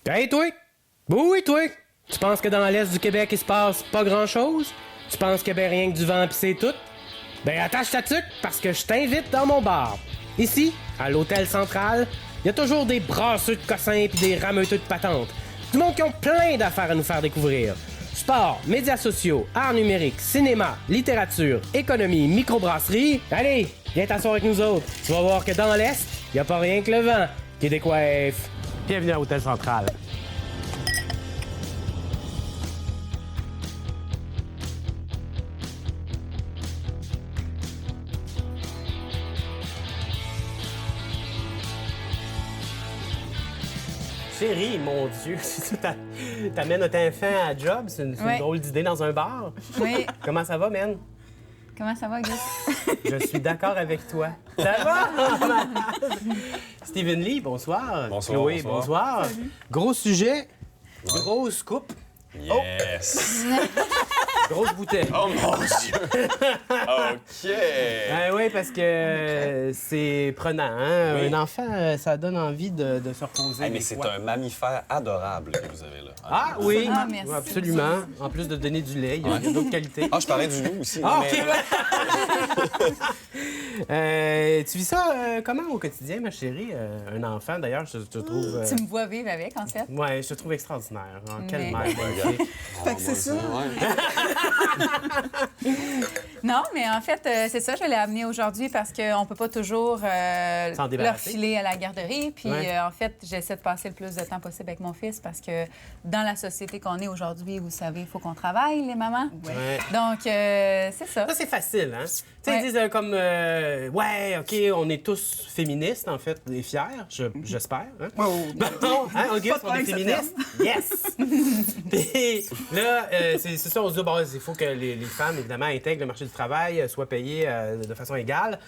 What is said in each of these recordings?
Hey, toi! Oui, toi! Tu penses que dans l'Est du Québec, il se passe pas grand-chose? Tu penses qu'il y a rien que du vent pis c'est tout? Ben attache ta tuque parce que je t'invite dans mon bar. Ici, à l'Hôtel Central, il y a toujours des brasseux de cossins pis des rameuteux de patentes. Du monde qui ont plein d'affaires à nous faire découvrir. Sport, médias sociaux, arts numériques, cinéma, littérature, économie, microbrasserie. Allez, viens t'asseoir avec nous autres. Tu vas voir que dans l'Est, il a pas rien que le vent qui décoiffe. Bienvenue à l'Hôtel Central. Chérie, mon Dieu, si tu t'amènes notre enfant à job, c'est une drôle d'idée dans un bar. Oui. Comment ça va, man? Comment ça va, Gus? Je suis d'accord avec toi. Ça va? Stephen Lee, bonsoir. Bonsoir, Chloé, bonsoir. bonsoir. Gros sujet, grosse coupe, Yes! grosse bouteille. Oh mon Dieu! OK! Oui, parce que c'est prenant, hein? Oui. Un enfant, ça donne envie de se reposer. Hey, mais des c'est fois. un mammifère adorable que vous avez là. Ah oui, Ah, merci. absolument. En plus de donner du lait, il y a d'autres qualités. Ah, je parlais du loup aussi. Ah, mais- OK. Tu vis ça comment au quotidien, ma chérie? Un enfant, d'ailleurs, je te trouve... Tu me vois vivre avec, en fait. Ouais, je te trouve extraordinaire. Hein. Quelle Mais- mère magnifique. Fait que c'est ça. Ouais. Non, mais en fait, c'est ça, je l'ai amené aujourd'hui parce qu'on peut pas toujours S'en leur débarrasser. filer à la garderie. Puis, Ouais. en fait, j'essaie de passer le plus de temps possible avec mon fils parce que dans la société qu'on est aujourd'hui, vous savez, il faut qu'on travaille, les mamans. Ouais. Donc, c'est ça. Ça, c'est facile, hein? Tu sais, Ouais. ils disent comme, ouais, OK, on est tous féministes, en fait, et fiers, j'espère. Hein? Oh, Bon, hein, Auguste, Pas de on est problème, féministes? Yes! Puis là, c'est ça, on se dit, bon, il faut que les femmes, évidemment, intègrent le marché du travail, soient payées de façon égale.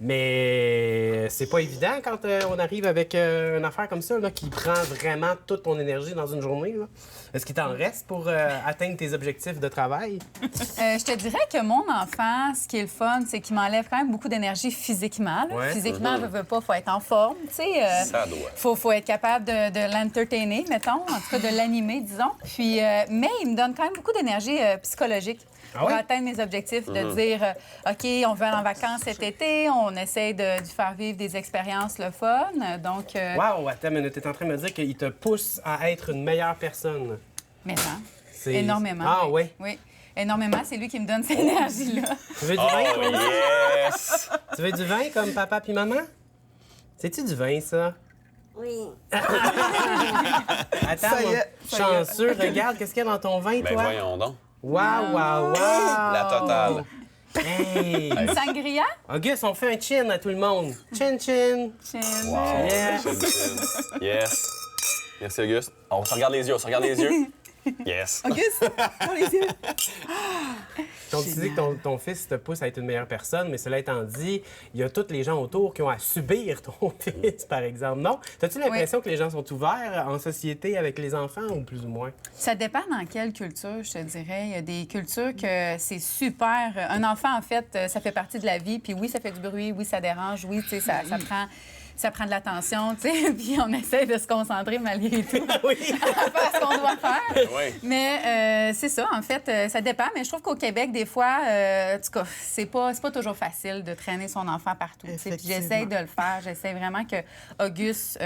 Mais c'est pas évident quand on arrive avec une affaire comme ça, là, qui prend vraiment toute ton énergie dans une journée. Là. Est-ce qu'il t'en reste pour atteindre tes objectifs de travail? Je te dirais que mon enfant, ce qui est le fun, c'est qu'il m'enlève quand même beaucoup d'énergie physiquement. Là. Ouais. Physiquement, veut pas, faut être en forme, tu sais. Ça doit. Faut être capable de l'entertainer, mettons, en tout cas de l'animer, disons. Puis, mais il me donne quand même beaucoup d'énergie psychologique. Ah Pour oui? atteindre mes objectifs, de dire, OK, on va aller en vacances cet été, on essaie de faire vivre des expériences le fun. Donc, Wow, attends, mais tu es en train de me dire qu'il te pousse à être une meilleure personne. maintenant, C'est- énormément. Ah oui? Oui, énormément. C'est lui qui me donne cette énergie-là. Tu veux du vin, Oh, toi? yes! Tu veux du vin comme papa puis maman? C'est-tu du vin, ça? Oui. Attends, Ça y mon est, ça y est. chanceux, regarde, qu'est-ce qu'il y a dans ton vin, Ben toi? voyons donc. Waouh, waouh, waouh! La totale. Hey! Une sangria? Auguste, on fait un chin à tout le monde. Chin, chin! Chin. Wow. Yes. Chin, chin. Yes. Merci, Auguste. On se regarde les yeux, on se regarde les yeux. Yes. Auguste, pour les yeux. Donc, tu dis que ton fils te pousse à être une meilleure personne, mais cela étant dit, il y a tous les gens autour qui ont à subir ton fils, par exemple. Non? As-tu l'impression que les gens sont ouverts en société avec les enfants, ou plus ou moins? Ça dépend dans quelle culture, je te dirais. Il y a des cultures que c'est super. Un enfant, en fait, ça fait partie de la vie. Puis oui, ça fait du bruit, oui, ça dérange, oui, tu sais, ça prend de l'attention, tu sais. Puis on essaie de se concentrer malgré tout Oui! à faire ce qu'on doit faire. Oui. Mais c'est ça, en fait, ça dépend. Mais je trouve qu'au Québec, des fois, en tout cas, c'est pas toujours facile de traîner son enfant partout. tu sais. Puis j'essaie de le faire. J'essaie vraiment que Auguste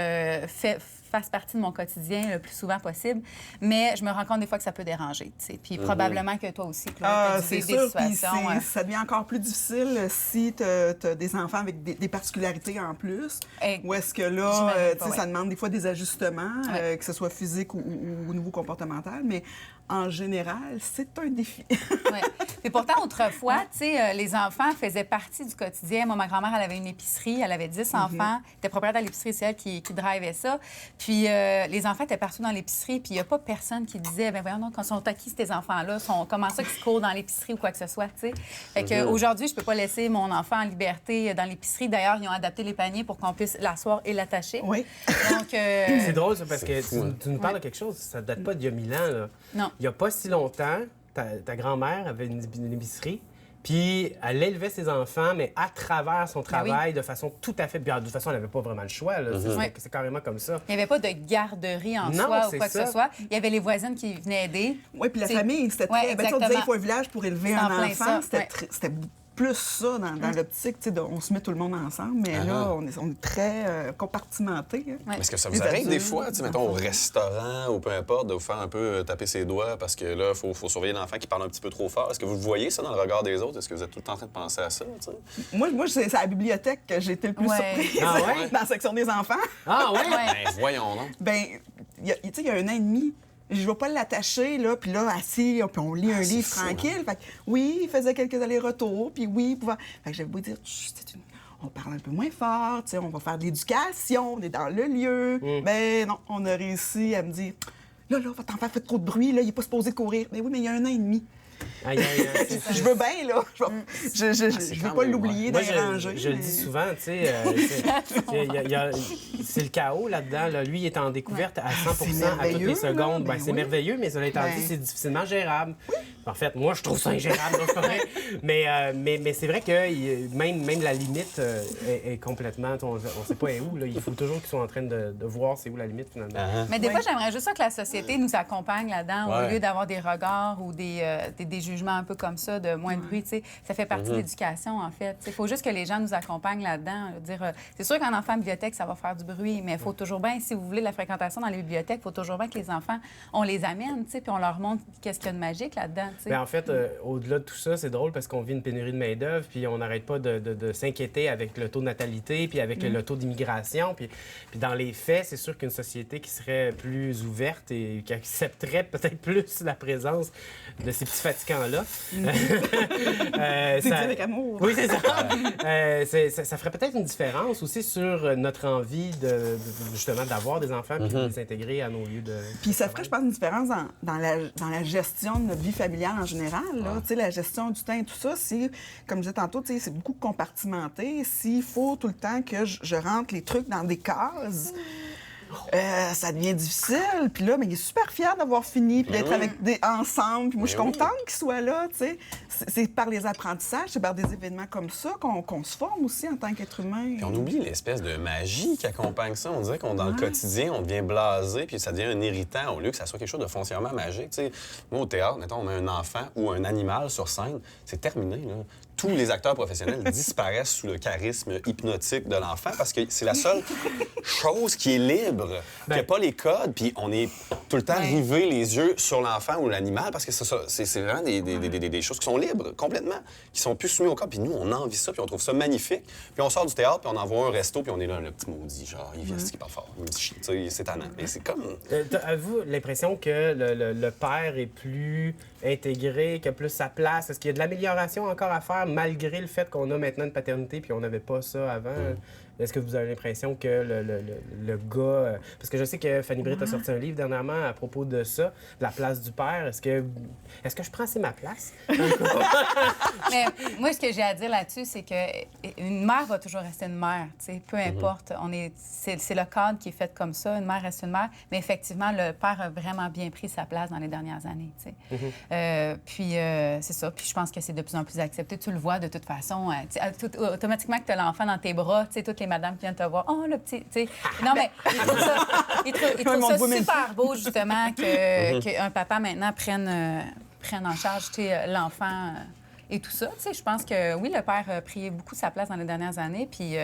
fasse partie de mon quotidien le plus souvent possible. Mais je me rends compte des fois que ça peut déranger. Tu sais. Puis probablement que toi aussi, Chloé, Ah, t'as c'est des sûr. Puis situations. ça devient encore plus difficile si tu as des enfants avec des particularités en plus. Et- Ou est-ce que là, J'imagine tu pas, sais, ouais. ça demande des fois des ajustements, Ouais. que ce soit physique ou au niveau comportemental. Mais en général, c'est un défi. Ouais. Mais pourtant, autrefois, tu sais, les enfants faisaient partie du quotidien. Moi, ma grand-mère, elle avait une épicerie, elle avait 10 enfants. Elle était propriétaire de l'épicerie, c'est elle qui drivait ça. Puis les enfants étaient partout dans l'épicerie, puis il n'y a pas personne qui disait, ben voyons donc, quand sont acquis ces enfants-là, comment ça qu'ils courent dans l'épicerie ou quoi que ce soit, tu sais. Fait qu'aujourd'hui, je peux pas laisser mon enfant en liberté dans l'épicerie. D'ailleurs, ils ont adapté les paniers pour qu'on puisse l'asseoir et l'attacher. Oui. Donc, C'est drôle, ça, parce que fou, tu nous parles de quelque chose, ça date pas d'il y a 1000 ans. Là. Non. Il y a pas si longtemps, ta grand-mère avait une épicerie, Puis elle élevait ses enfants, mais à travers son travail, de façon tout à fait... Puis, de toute façon, elle n'avait pas vraiment le choix. Là. C'est carrément comme ça. Il n'y avait pas de garderie en Non, soi ou c'est quoi que ça. ce soit. Il y avait les voisines qui venaient aider. Oui, puis la C'est- famille, c'était Ouais, très... Ben, tu sais, on disait, il exactement. faut un village pour élever C'est en un plein enfant. ça, C'était ouais. c'était plus ça dans l'optique, tu sais, on se met tout le monde ensemble, mais là, on est très compartimenté. Hein. Ouais. Est-ce que ça Les vous arrive des adultes, fois, tu sais, les mettons, au enfants. restaurant ou peu importe, de vous faire un peu taper ses doigts parce que là, il faut surveiller l'enfant qui parle un petit peu trop fort? Est-ce que vous voyez ça dans le regard des autres? Est-ce que vous êtes tout le temps en train de penser à ça? Tu sais? Moi c'est à la bibliothèque que j'ai été le plus Ouais. surprise, Ah ouais? dans la section des enfants. Ah ouais? Ouais. Ben, voyons donc. Ben, tu sais, il y a un an et demi, je ne vais pas l'attacher, là, puis là, assis, puis on lit un livre fou, hein? tranquille. Fait que, oui, il faisait quelques allers-retours, puis oui, il pouvait... Fait que j'avais beau dire, chut, on parle un peu moins fort, tu sais, on va faire de l'éducation, on est dans le lieu. Ben non, on a réussi à me dire, là, votre enfant fait trop de bruit, là, il n'est pas supposé courir. Mais oui, mais il y a un an et demi. Aïe, aïe, aïe. Je veux bien, là. Je veux quand pas même, l'oublier, Moi, déranger. je le dis souvent, tu sais, c'est le chaos là-dedans. Là. Lui, il est en découverte à 100 c'est à toutes merveilleux, les là. secondes. Ben, Ben c'est oui. merveilleux, mais cela étant Ben. dit, c'est difficilement gérable. En fait, moi, je trouve ça ingérable, donc c'est pas vrai. Mais c'est vrai que même la limite est complètement... On ne sait pas où. Là. Il faut toujours qu'ils soient en train de voir c'est où la limite, finalement. Mais des Ouais. fois, j'aimerais juste ça que la société nous accompagne là-dedans, Ouais. au lieu d'avoir des regards ou des jugements un peu comme ça, de moins de bruit. Tu sais. Ça fait partie de l'éducation, en fait. Il faut juste que les gens nous accompagnent là-dedans. C'est sûr qu'un enfant en bibliothèque, ça va faire du bruit, mais il faut toujours bien, si vous voulez de la fréquentation dans les bibliothèques, il faut toujours bien que les enfants, on les amène, tu sais, puis on leur montre qu'est-ce qu'il y a de magique là-dedans. Tu sais. Ben, en fait, au-delà de tout ça, c'est drôle parce qu'on vit une pénurie de main-d'œuvre, puis on n'arrête pas de s'inquiéter avec le taux de natalité, puis avec le taux d'immigration. Puis dans les faits, c'est sûr qu'une société qui serait plus ouverte et qui accepterait peut-être plus la présence de ces petits fatigants-là. C'est dit avec amour. Oui, c'est ça. Ça ferait peut-être une différence aussi sur notre envie justement d'avoir des enfants puis de les intégrer à nos lieux de. Puis ça ferait, je pense, une différence dans la gestion de notre vie familiale en général. Là. Tu sais, la gestion du temps et tout ça, comme je disais tantôt, tu sais, c'est beaucoup compartimenté. S'il faut tout le temps que je rentre les trucs dans des cases, ça devient difficile. Puis là, mais il est super fier d'avoir fini, puis d'être ensemble. Puis moi, je suis contente qu'il soit là, tu sais. C'est par les apprentissages, c'est par des événements comme ça qu'on se forme aussi en tant qu'être humain. Puis on oublie l'espèce de magie qui accompagne ça. On dirait qu'on dans le quotidien, on devient blasé, puis ça devient un irritant au lieu que ça soit quelque chose de foncièrement magique. Tu sais, moi, au théâtre, mettons, on met un enfant ou un animal sur scène, c'est terminé, là. Tous les acteurs professionnels disparaissent sous le charisme hypnotique de l'enfant parce que c'est la seule chose qui est libre, qui n'a pas les codes, puis on est tout le temps rivé les yeux sur l'enfant ou l'animal parce que c'est vraiment des choses qui sont libres, complètement, qui sont plus soumises au code. Puis nous, on envie ça, puis on trouve ça magnifique. Puis on sort du théâtre, puis on envoie un resto, puis on est là, le petit maudit, genre, il vient qui parle fort, il me dit, tu sais, c'est tannant. Mais c'est comme... Avez-vous l'impression que le père est plus intégré, qu'il a plus sa place? Est-ce qu'il y a de l'amélioration encore à faire malgré le fait qu'on a maintenant une paternité puis on n'avait pas ça avant? Est-ce que vous avez l'impression que le gars... Parce que je sais que Fanny Britt a sorti un livre dernièrement à propos de ça, de la place du père. Est-ce que je prends assez ma place? Mais moi, ce que j'ai à dire là-dessus, c'est qu'une mère va toujours rester une mère, tu sais, peu importe. C'est le cadre qui est fait comme ça. Une mère reste une mère. Mais effectivement, le père a vraiment bien pris sa place dans les dernières années, tu sais. Puis c'est ça. Puis je pense que c'est de plus en plus accepté. Tu le vois de toute façon. Automatiquement que tu as l'enfant dans tes bras, tu sais, toutes les madames qui viennent te voir. Oh, le petit, tu sais. Non, mais ils trouvent ça, ils trouvent ça super beau, justement, qu'un papa maintenant prenne en charge, tu sais, l'enfant et tout ça. Tu sais, je pense que oui, le père a pris beaucoup sa place dans les dernières années. Puis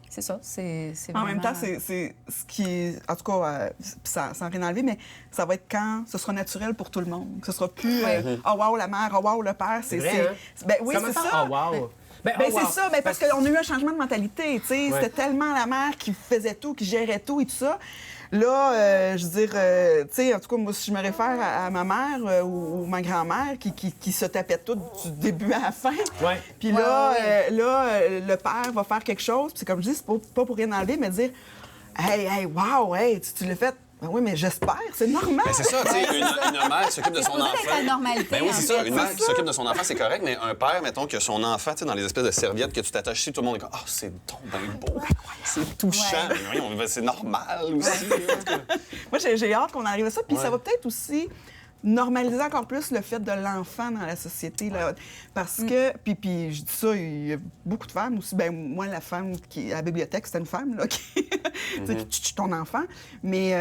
c'est ça. C'est En vraiment... même temps, c'est ce qui est... En tout cas, sans rien enlever, mais ça va être quand ce sera naturel pour tout le monde. Que ce sera plus « Oh wow, la mère! Oh wow, le père! » C'est vrai, hein? Ben oui, Comment c'est ça. Oh, wow! Ben, c'est ça, ben, parce qu'on a eu un changement de mentalité, tu sais. C'était tellement la mère qui faisait tout, qui gérait tout et tout ça. Là, je veux dire, tu sais, en tout cas, moi, si je me réfère à ma mère ou ma grand-mère qui se tapait tout du début à la fin. Ouais. Puis là, le père va faire quelque chose, puis c'est comme je dis, c'est pas pour rien enlever, mais dire « Hey, wow, hey, tu l'as fait. » Ben oui, mais j'espère, c'est normal. Ben c'est ça, tu sais, une mère qui s'occupe de son supposé enfant. être la normalité, Ben oui, en c'est ça. fait. Une mère qui s'occupe de son enfant, c'est correct, mais un père, mettons, que son enfant, tu sais, dans les espèces de serviettes que tu t'attaches ici, tout le monde est comme, ah, c'est donc bien beau. C'est touchant. Ouais. Mais oui, c'est normal aussi. Moi, j'ai hâte qu'on arrive à ça. Puis ça va peut-être aussi normaliser encore plus le fait de l'enfant dans la société. Là, parce que, puis je dis ça, il y a beaucoup de femmes aussi. Ben moi, la femme qui est à la bibliothèque, c'était une femme là, qui tue ton enfant. Mais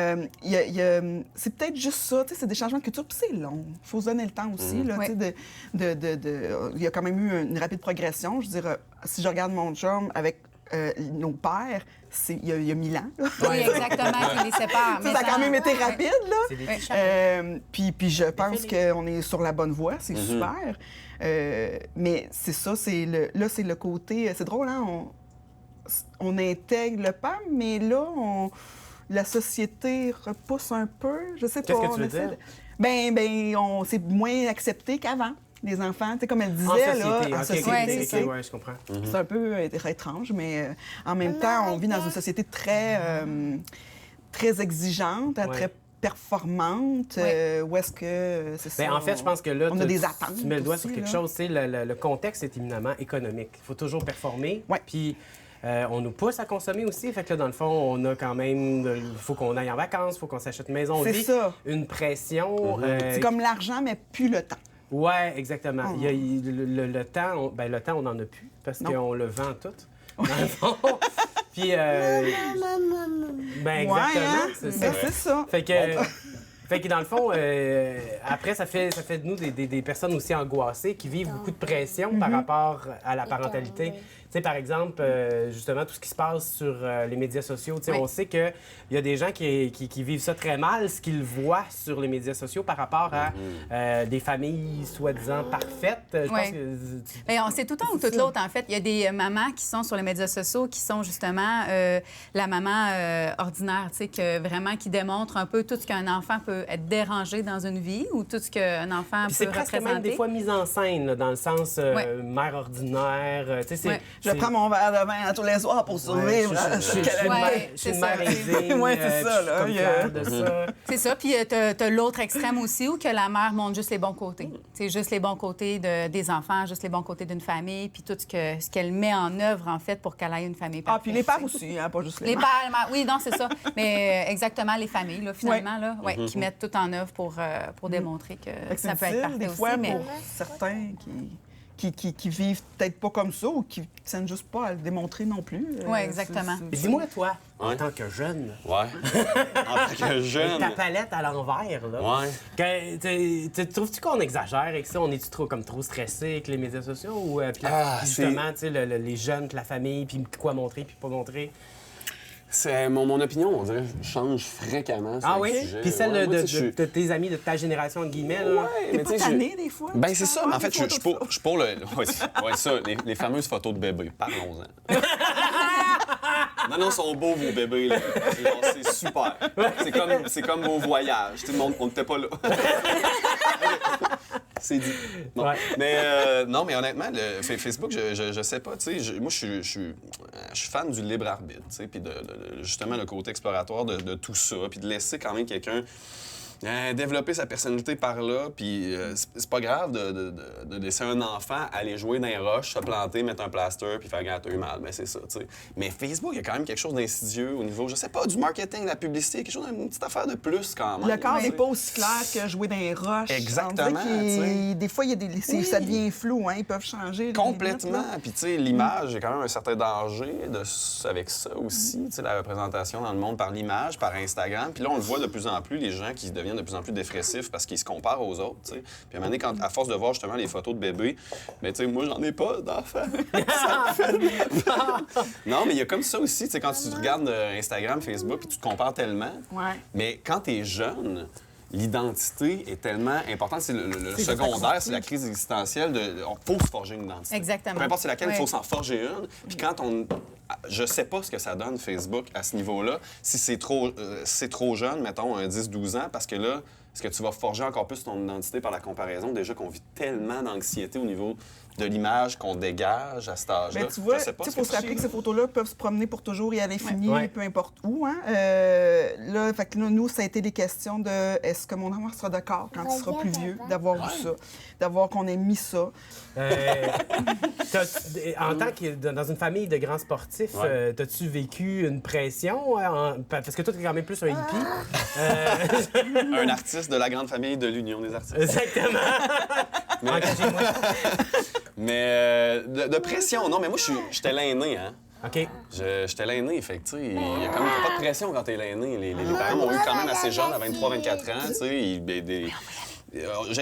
c'est peut-être juste ça, c'est des changements de culture, puis c'est long. Il faut se donner le temps aussi. Là, il y a quand même eu une rapide progression. Je veux dire, si je regarde mon chum avec nos pères, il y a 1000 ans. Là. Oui, exactement, qui les sépare. Ça a quand même été rapide, là. C'est des petits chapeaux. Puis je pense qu'on est sur la bonne voie, c'est super. Mais c'est ça, c'est le côté... C'est drôle, hein? On intègre le PAM, mais là, la société repousse un peu. Je sais pas. Qu'est-ce que tu veux dire? C'est moins accepté qu'avant. Les enfants, tu sais, comme elle disait, en société. Ouais, Je comprends. c'est un peu étrange, mais en même temps, on vit dans une société très exigeante, très performante, où est-ce que c'est ça? En fait, je pense que là, on a des attentes. Tu mets le doigt aussi, sur quelque là. chose, tu sais, le contexte est éminemment économique. Il faut toujours performer. Ouais. Puis on nous pousse à consommer aussi. Fait que là, dans le fond, on a quand même... Il faut qu'on aille en vacances, il faut qu'on s'achète une maison. C'est ça. Une pression. C'est comme l'argent, mais plus le temps. Oui, exactement. Il y a le temps, le temps, on n'en a plus parce qu'on le vend tout, dans le fond. Puis, exactement, hein? c'est ça. C'est ça. Fait que dans le fond, après, ça fait de nous des personnes aussi angoissées qui vivent beaucoup de pression par rapport à la parentalité. Tu sais, par exemple, justement, tout ce qui se passe sur les médias sociaux, tu sais, on sait qu'il y a des gens qui vivent ça très mal, ce qu'ils voient sur les médias sociaux par rapport à des familles soi-disant parfaites. Je pense que... c'est tout un ou tout l'autre, en fait. Il y a des mamans qui sont sur les médias sociaux qui sont justement la maman ordinaire, tu sais, qui démontre un peu tout ce qu'un enfant peut être dérangé dans une vie ou tout ce qu'un enfant Puis peut c'est presque représenter. même des fois mise en scène, là, dans le sens mère ordinaire. Tu sais, Je prends mon verre de vin tous les soirs pour survivre. Je suis une mère aisée. Ouais, c'est ça, là. Je suis comme fière de ça. C'est ça. Puis t'as l'autre extrême aussi où que la mère montre juste les bons côtés. C'est juste les bons côtés des enfants, juste les bons côtés d'une famille, puis tout ce qu'elle met en œuvre, en fait, pour qu'elle ait une famille parfaite. Puis les pères aussi, hein, pas juste les Les mères. pères, les mères, oui, non, c'est ça. Mais exactement, les familles, là, finalement, là, qui mettent tout en œuvre pour démontrer que ça peut être parfait des aussi. fois, Mais... pour certains qui vivent peut-être pas comme ça ou qui ne tiennent juste pas à le démontrer non plus. Oui, exactement. Dis-moi, toi, en tant que jeune, Ouais. En tant que jeune. ta palette à l'envers, là. Ouais. Trouves-tu qu'on exagère avec ça? On est-tu trop stressé avec les médias sociaux? Ou puis justement, tu sais, les jeunes, puis la famille, puis quoi montrer, puis pas montrer? C'est mon opinion, on dirait, change fréquemment sur le sujet. Puis celle Ouais, moi, de tes amis de ta génération, entre guillemets, là? Ouais, T'es mais pas tu sais, tanné, des fois? Ben c'est ça, mais en fait, des je suis photos pour le... Ouais, ça, les fameuses photos de bébés. Parlons-en. Non, sont beaux, vos bébés, là. Genre, c'est super. C'est comme vos voyages. Tout le monde, on n'était pas là. C'est dit. Bon. Ouais. Mais non, mais honnêtement, Facebook, je sais pas, tu sais, moi, je suis fan du libre arbitre, tu sais, puis justement le côté exploratoire de tout ça, puis de laisser quand même quelqu'un développer sa personnalité par là, puis c'est pas grave de laisser un enfant aller jouer dans les roches, se planter, mettre un plaster, puis faire gâter mal. Ben c'est ça, tu sais. Mais Facebook, il y a quand même quelque chose d'insidieux au niveau, je sais pas, du marketing, de la publicité, quelque chose, une petite affaire de plus quand même. Le corps tu sais. n'est pas aussi clair que jouer dans les roches. Exactement, On dirait tu sais. des fois, il y a ça devient flou, hein, ils peuvent changer. les Complètement. limites, là. Puis, tu sais, l'image, il y a quand même un certain danger avec ça aussi. Tu sais, la représentation dans le monde par l'image, par Instagram. Puis là, on le voit de plus en plus, les gens qui deviennent de plus en plus dépressifs parce qu'ils se comparent aux autres, tu sais. Puis à un moment donné, à force de voir justement les photos de bébés, mais tu sais, moi, j'en ai pas d'enfants. Ça me fait de la peine. Non, mais il y a comme ça aussi, tu sais, quand tu regardes Instagram, Facebook, puis tu te compares tellement. Ouais. Mais quand tu es jeune, l'identité est tellement importante. C'est le secondaire, c'est la crise existentielle. Il faut se forger une identité. Exactement. Peu importe c'est laquelle, il Oui. faut s'en forger une. Puis quand on... Je sais pas ce que ça donne, Facebook, à ce niveau-là. Si c'est trop jeune, mettons, 10-12 ans, parce que là, est-ce que tu vas forger encore plus ton identité par la comparaison? Déjà qu'on vit tellement d'anxiété au niveau de l'image qu'on dégage à cet âge-là. Mais tu vois, Je sais pas il ce faut que se rappeler c'est. que ces photos-là peuvent se promener pour toujours et à l'infini, Ouais. peu importe où. Hein? Là, fait que là, nous, ça a été des questions de est-ce que mon enfant sera d'accord quand il sera plus vieux, d'avoir vu ça, d'avoir qu'on ait mis ça. En tant que dans une famille de grands sportifs, Ouais. t'as-tu vécu une pression? Parce que toi, t'es quand même plus un hippie. Un artiste de la grande famille de l'Union des artistes. Exactement. Engagez-moi. Mais de pression, non, mais moi, j'étais l'aîné, hein. OK. J'étais l'aîné, fait que, tu sais, il y a quand même pas de pression quand t'es l'aîné. Les parents m'ont eu quand même assez jeune, à 23-24 ans, tu sais.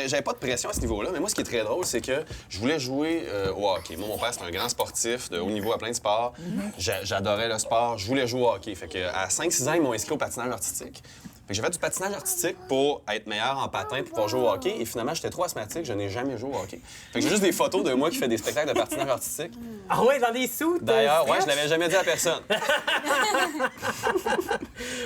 J'avais pas de pression à ce niveau-là, mais moi, ce qui est très drôle, c'est que je voulais jouer au hockey. Moi, mon père, c'est un grand sportif de haut niveau à plein de sports. J'adorais le sport. Je voulais jouer au hockey. Fait que à 5-6 ans, ils m'ont inscrit au patinage artistique. Fait que j'ai fait du patinage artistique pour être meilleur en patin pour pouvoir jouer au hockey. Et finalement, j'étais trop asthmatique, je n'ai jamais joué au hockey. Fait que j'ai juste des photos de moi qui fait des spectacles de patinage artistique. Ah ouais, dans des sous. D'ailleurs, ouais, je l'avais jamais dit à personne.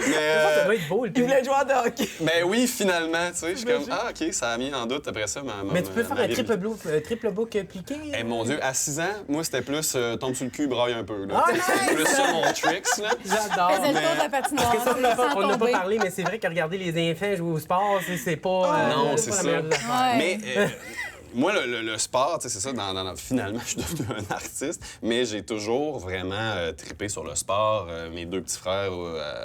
Ça doit être beau, le Il voulait jouer de hockey. Ben oui, finalement, tu sais, je suis comme, ah, OK, ça a mis en doute après ça. Mais tu peux faire un triple book piqué. Eh mon Dieu, à 6 ans, moi, c'était plus tombe sur le cul, braille un peu. Là. Ah, C'était plus ça mon tricks. Là. J'adore. Faisait le tour de la patinoire. Parce que ça, on n'a pas tomber. parlé, mais c'est vrai que regarder les enfants jouer au sport, c'est pas. Non, c'est c'est pas ça. la meilleure des affaires. Ouais. Mais moi, le sport, tu sais, c'est ça, finalement, je suis devenu un artiste, mais j'ai toujours vraiment trippé sur le sport. Mes 2 petits frères,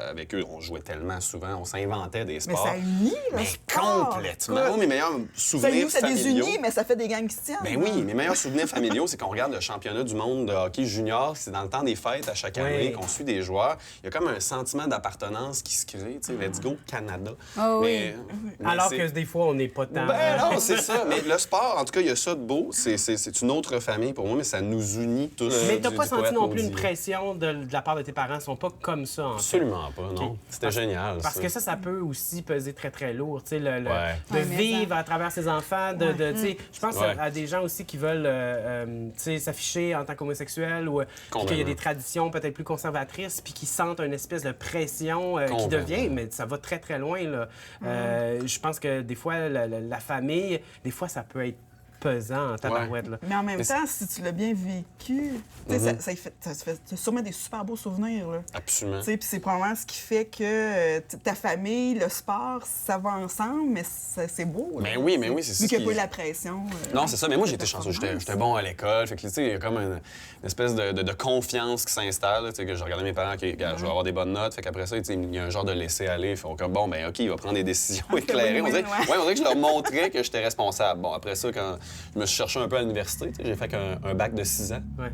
avec eux, on jouait tellement souvent, on s'inventait des Mais sports. ça unit, le Mais sport. complètement. Écoute, Moi, mes meilleurs ça souvenirs unit, familiaux... désunit, mais ça fait des gangs qui se tiennent. Ben oui, mes meilleurs souvenirs familiaux, c'est qu'on regarde le championnat du monde de hockey junior. C'est dans le temps des fêtes à chaque année qu'on suit des joueurs. Il y a comme un sentiment d'appartenance qui se crée. Tu sais, let's go Canada. Ah oui. Mais Alors c'est- que des fois, on n'est pas tant. Ben non, c'est ça. Mais le sport, en tout cas, il y a ça de beau. C'est une autre famille pour moi, mais ça nous unit tous. Mais t'as du- pas du senti poète non plus une maudit. pression de la part de tes parents. Ils sont pas comme ça, en fait. Absolument pas, non. OK. C'était génial. Parce que ça peut aussi peser très, très lourd. Tu sais, Ouais. de Ouais, mais vivre à travers ses enfants. Tu sais, je pense Ouais. à des gens aussi qui veulent tu sais, s'afficher en tant qu'homosexuels ou puis qu'il y a Complètement. des traditions peut-être plus conservatrices puis qui sentent une espèce de pression qui Complètement. devient, mais ça va très, très loin. Là. Je pense que des fois, la famille, des fois, ça peut être pesant en tabarouette. Là. Mais en même Mais temps, si tu l'as bien vécu, tu sais, ça fait sûrement des super beaux souvenirs. Là. Absolument. Tu sais, puis c'est probablement ce qui fait que ta famille, le sport, ça va ensemble, mais c'est beau. là. Mais oui, c'est Vu ce qu'il n'y a qui- pas eu la pression. Non, c'est ça. Mais moi, j'étais de chanceux. performance. J'étais bon à l'école. Fait que, tu sais, il y a comme une espèce de confiance qui s'installe. là, Tu sais, que je regardais mes parents, OK, regarde, je vais avoir des bonnes notes. Fait qu'après ça, tu sais, il y a un genre de laisser-aller. Ils font comme, bon, ben OK, il va prendre des décisions éclairées. On dirait, win-win, on dirait que je leur montrais que j'étais responsable. Bon, après ça, quand je me suis cherché un peu à l'université, tu sais, j'ai fait un bac de 6 ans. Ouais.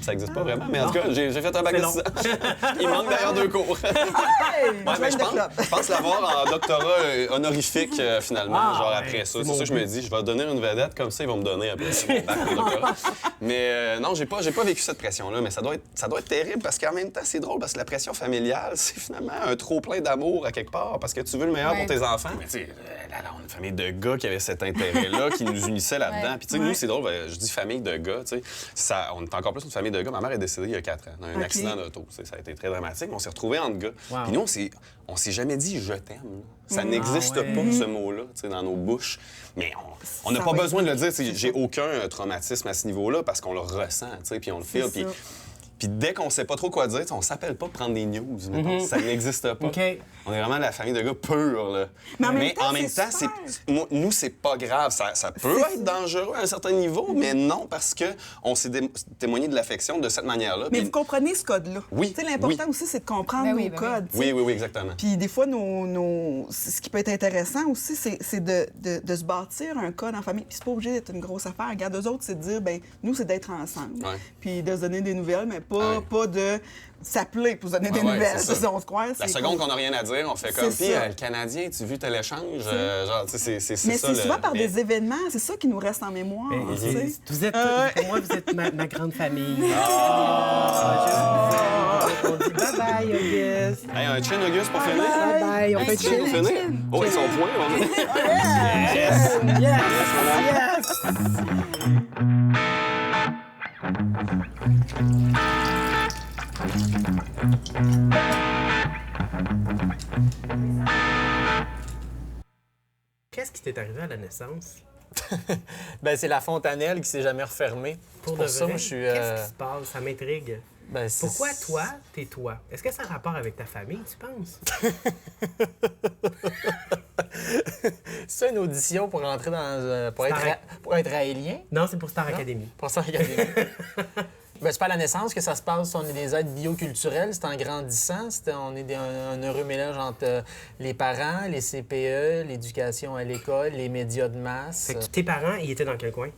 Ça n'existe pas vraiment, mais en tout cas, j'ai fait un bac C'est de long. 6 ans. Il manque d'ailleurs 2 cours. Hey, Ouais, mais join je pense l'avoir en doctorat honorifique, finalement, Ah, genre ouais, après ça. c'est C'est mon ça que je me but. dis. Je vais donner une vedette, comme ça, ils vont me donner après mon bac de doctorat. Mais non, j'ai pas vécu cette pression-là, mais ça doit être terrible parce qu'en même temps, c'est drôle parce que la pression familiale, c'est finalement un trop-plein d'amour à quelque part parce que tu veux le meilleur Ouais. pour tes enfants. Mais tu sais, là, on a une famille de gars qui avait cet intérêt-là, qui nous unissait là-dedans. Ouais. Puis tu sais, nous, c'est drôle, je dis famille de gars, tu sais, on est encore plus une famille de gars. Ma mère est décédée il y a 4 ans d'un OK. accident d'auto. Ça a été très dramatique, mais on s'est retrouvés entre gars. Wow. Puis nous, on s'est jamais dit « je t'aime ». Ça n'existe Ah ouais. pas, ce mot-là, tu sais, dans nos bouches. Mais on n'a Ça pas va besoin de le dire. être- tu sais, J'ai aucun traumatisme à ce niveau-là parce qu'on le ressent, tu sais, puis on le file. C'est ça. Puis dès qu'on sait pas trop quoi dire, tu sais, on s'appelle pas pour prendre des news. mettons. Ça n'existe pas. OK. On est vraiment la famille de gars purs, là. Mais en même temps, c'est nous, c'est pas grave. Ça peut être dangereux à un certain niveau, mais non, parce que on s'est témoigné de l'affection de cette manière-là. Mais Puis- vous comprenez ce code-là. Oui, Tu sais, l'important oui. aussi, c'est de comprendre Ben nos oui, ben oui. codes. tu sais. Oui, exactement. Puis des fois, ce qui peut être intéressant aussi, c'est de se bâtir un code en famille. Puis c'est pas obligé d'être une grosse affaire. Regarde, eux autres, c'est de dire, ben nous, c'est d'être ensemble. Ouais. Puis de se donner des nouvelles, mais Ouais. pas de s'appeler pour se donner des Ouais, nouvelles. c'est ça. C'est ça, on se croit. La c'est seconde cool. qu'on n'a rien à dire, on fait comme. C'est Puis ça. le Canadien, tu as vu tel échange? Genre, tu sais, c'est Mais ça. c'est souvent par des événements, c'est ça qui nous reste en mémoire. tu sais. Vous êtes, Ouais. pour moi, vous êtes ma grande famille. On dit bye-bye, Auguste. Hey, un chin, Auguste, pour finir? Bye-bye, on Un fait chin. chill. Pour finir? Oh, ils sont points. Yes! Yes! Qu'est-ce qui t'est arrivé à la naissance? Ben, c'est la fontanelle qui s'est jamais refermée. Pour Pour de ça, vrai, moi, je suis. Qu'est-ce qui se passe? Ça m'intrigue. Ben, c'est- Pourquoi toi, t'es toi? Est-ce que ça a un rapport avec ta famille, tu penses? C'est une audition pour entrer dans. Pour être raélien? Non, c'est pour Star Academy. Pour ça, regardez. Ben, c'est pas à la naissance que ça se passe. On est des êtres bioculturels. C'est en grandissant. On est un heureux mélange entre les parents, les CPE, l'éducation à l'école, les médias de masse. Fait que tes parents, ils étaient dans quel coin?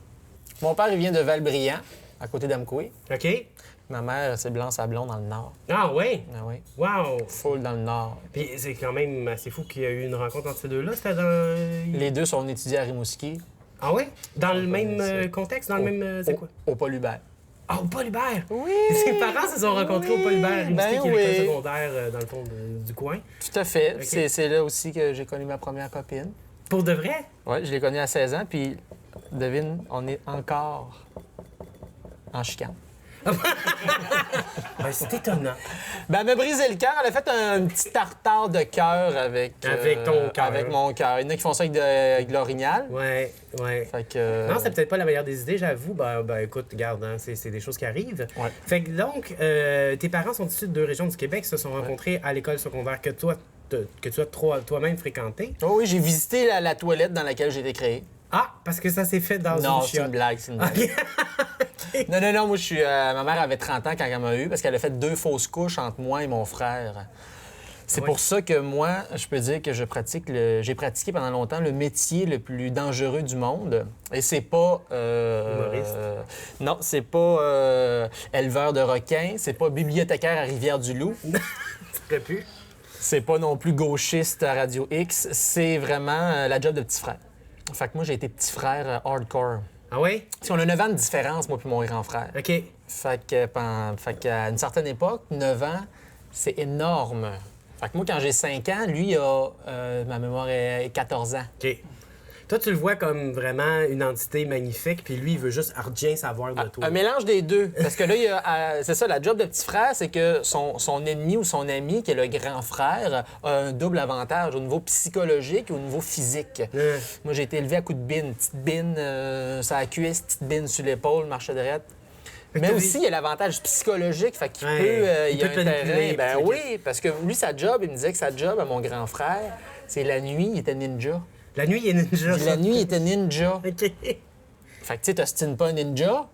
Mon père, il vient de Valbriand, à côté d'Amqui. OK. Ma mère, c'est Blanc-Sablon dans le nord. Ah ouais? Ah oui. Wow! Full dans le nord. Puis c'est quand même assez fou qu'il y a eu une rencontre entre ces deux-là. C'était dans... Les deux sont étudiés à Rimouski, Ah ouais? Dans le même contexte? Dans le même... c'est quoi? au Paul Hubert. Ah, au Paul Hubert! Oui! Ses parents se sont rencontrés au Paul Hubert à Rimouski, Ben qui est l'école oui. secondaire dans le fond du coin. Tout à fait. OK. C'est là aussi que j'ai connu ma première copine. Pour de vrai? Oui, je l'ai connue à 16 ans, puis devine, on est encore en chicane. Ben, c'est étonnant. Ben, elle m'a brisé le cœur. Elle a fait un petit tartare de cœur avec... Avec ton cœur. Avec mon cœur. Il y en a qui font ça avec de l'orignal. Ouais, ouais. Fait que... Non, c'est peut-être pas la meilleure des idées, j'avoue. Ben écoute, regarde, hein, c'est des choses qui arrivent. Ouais. Fait que donc, tes parents sont issus de deux régions du Québec, se sont rencontrés à l'école secondaire que tu as toi-même fréquenté. Oh oui, j'ai visité la toilette dans laquelle j'ai été créé. Ah, parce que ça s'est fait dans Non, une c'est une chiotte. blague, c'est une blague. OK. Non, moi, je suis... ma mère avait 30 ans quand elle m'a eu parce qu'elle a fait 2 fausses couches entre moi et mon frère. C'est Ouais. pour ça que moi, je peux dire que j'ai pratiqué pendant longtemps le métier le plus dangereux du monde. Et c'est pas... Humoriste. Non, c'est pas éleveur de requins, c'est pas bibliothécaire à Rivière-du-Loup, Ça aurait pu. c'est pas non plus gauchiste à Radio X, c'est vraiment la job de petit frère. Fait que moi, j'ai été petit frère hardcore. Ah oui? Si on a 9 ans de différence, moi puis mon grand frère. OK. Fait qu'à une certaine époque, 9 ans, c'est énorme. Fait que moi, quand j'ai 5 ans, lui, il a, ma mémoire est 14 ans. OK. Toi, tu le vois comme vraiment une entité magnifique, puis lui, il veut juste rien savoir de toi. Un mélange des deux. Parce que là, c'est ça, la job de petit frère, c'est que son ennemi ou son ami, qui est le grand frère, a un double avantage au niveau psychologique et au niveau physique. Moi, j'ai été élevé à coups de bine. Petite bine sur la cuisse, petite bine sur l'épaule, marche droite. Fait que Mais t'as aussi, il y a l'avantage psychologique, fait qu'il Ouais, peut, il il y a peut un te manipuler, terrain. Ben puis oui, parce que lui, sa job, il me disait que sa job à mon grand frère, c'est la nuit, il était ninja. La nuit, il est ninja. Puis la nuit, il était ninja. OK. Fait que tu sais, t'ostines pas un ninja.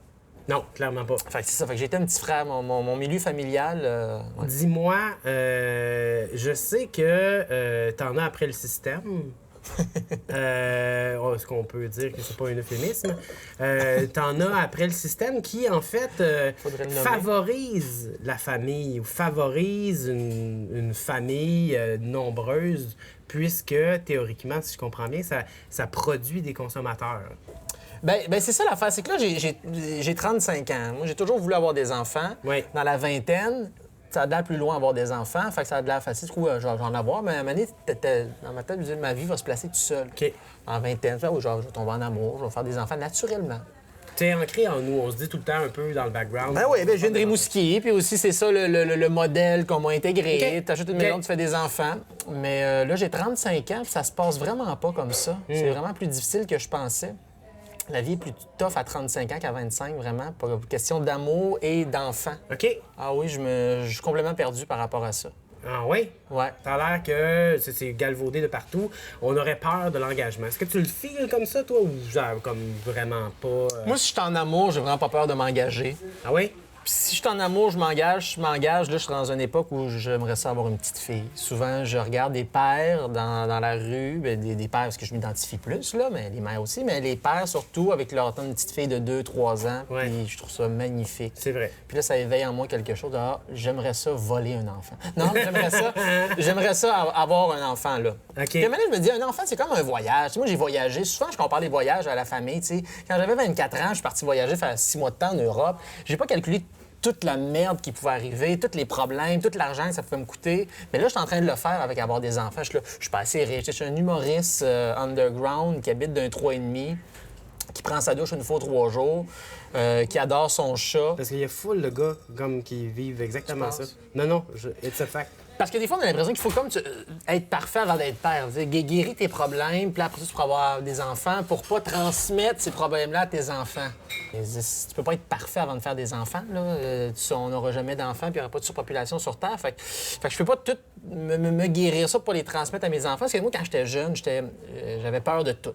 Non, clairement pas. Fait que c'est ça, fait que j'étais un petit frère, mon milieu familial. Ouais. Dis-moi, je sais que t'en as après le système. Est-ce qu'on peut dire que c'est pas un euphémisme? T'en as après le système qui, en fait, Faudrait le nommer. favorise la famille ou favorise une famille nombreuse, puisque, théoriquement, si je comprends bien, ça produit des consommateurs. Ben c'est ça l'affaire, c'est que là, j'ai 35 ans. Moi, j'ai toujours voulu avoir des enfants. Oui. Dans la vingtaine, ça a de l'air plus loin avoir des enfants, fait que ça a de l'air facile. Je trouve, genre, j'en avoir, mais à un moment donné, dans ma tête, je me disais, ma vie va se placer tout seul. OK. En vingtaine, genre, je vais tomber en amour, je vais faire des enfants naturellement. C'est ancré en nous, on se dit tout le temps un peu dans le background. Ben oui, ben je viens de Rimouski, puis aussi c'est ça le modèle qu'on m'a intégré. OK. T'achètes une OK. maison, tu fais des enfants. Mais là, j'ai 35 ans, puis ça se passe vraiment pas comme ça. C'est vraiment plus difficile que je pensais. La vie est plus tough à 35 ans qu'à 25, vraiment, pour question d'amour et d'enfants. OK. Ah oui, je suis complètement perdu par rapport à ça. Ah oui? Ouais. Ça a l'air que c'est galvaudé de partout. On aurait peur de l'engagement. Est-ce que tu le files comme ça, toi, ou genre comme vraiment pas? Moi, si je suis en amour, j'ai vraiment pas peur de m'engager. Ah oui? Puis si je suis en amour, je m'engage. Là, je suis dans une époque où j'aimerais ça avoir une petite fille. Souvent, je regarde des pères dans la rue, bien, des pères, parce que je m'identifie plus, là, mais les mères aussi, mais les pères surtout, avec leur une petite fille de 2-3 ans. Ouais. Puis je trouve ça magnifique. C'est vrai. Puis là, ça éveille en moi quelque chose de j'aimerais ça voler un enfant. Non, j'aimerais ça avoir un enfant, là. OK. Puis maintenant, je me dis, un enfant, c'est comme un voyage. Tu sais, moi, j'ai voyagé. Souvent, je compare les voyages à la famille. Tu sais. Quand j'avais 24 ans, je suis parti voyager, faire 6 mois de temps en Europe. J'ai pas calculé toute la merde qui pouvait arriver, tous les problèmes, tout l'argent que ça pouvait me coûter. Mais là, je suis en train de le faire avec avoir des enfants. Je suis pas assez riche. Je suis un humoriste underground qui habite d'un 3,5, qui prend sa douche une fois 3 jours, qui adore son chat. Parce qu'il y a full de gars comme qui vivent exactement Tu ça. penses? Non, it's a fact. Parce que des fois, on a l'impression qu'il faut comme être parfait avant d'être père. Guérir tes problèmes, puis après ça, tu pourras avoir des enfants pour pas transmettre ces problèmes-là à tes enfants. Tu peux pas être parfait avant de faire des enfants. Là. On n'aura jamais d'enfants, puis il n'y aura pas de surpopulation sur Terre. Fait que je peux pas tout me guérir ça pour les transmettre à mes enfants. Parce que moi, quand j'étais jeune, j'avais peur de tout.